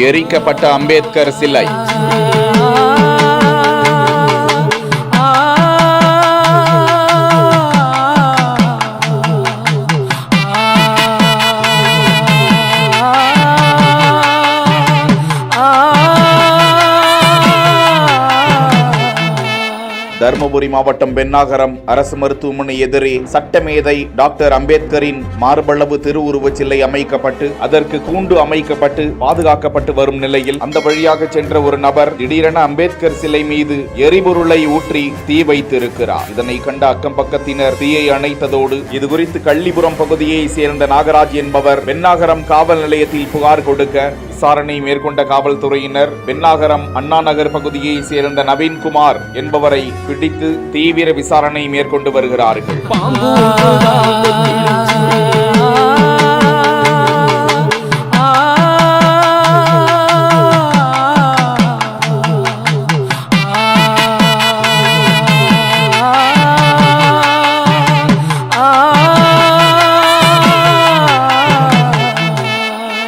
எரிக்கப்பட்ட அம்பேத்கர் சிலை. தருமபுரி மாவட்டம் பென்னாகரம் அரசு மருத்துவமனை எதிரே சட்டமேதை டாக்டர் அம்பேத்கரின் மார்பளவு திருவுருவச் சிலை அமைக்கப்பட்டு அதற்கு கூண்டு அமைக்கப்பட்டு பாதுகாக்கப்பட்டு வரும் நிலையில் அந்த வழியாக சென்ற ஒரு நபர் திடீரென அம்பேத்கர் சிலை மீது எரிபொருளை ஊற்றி தீ வைத்திருக்கிறார். இதனை கண்ட அக்கம் பக்கத்தினர் தீயை அணைத்ததோடு இதுகுறித்து கள்ளிபுரம் பகுதியை சேர்ந்த நாகராஜ் என்பவர் பென்னாகரம் காவல் நிலையத்தில் புகார் கொடுக்க விசாரணை மேற்கொண்ட காவல்துறையினர் பென்னாகரம் அண்ணா நகர் பகுதியை சேர்ந்த நவீன்குமார் என்பவரை பிடித்து தீவிர விசாரணை மேற்கொண்டு வருகிறார்கள்.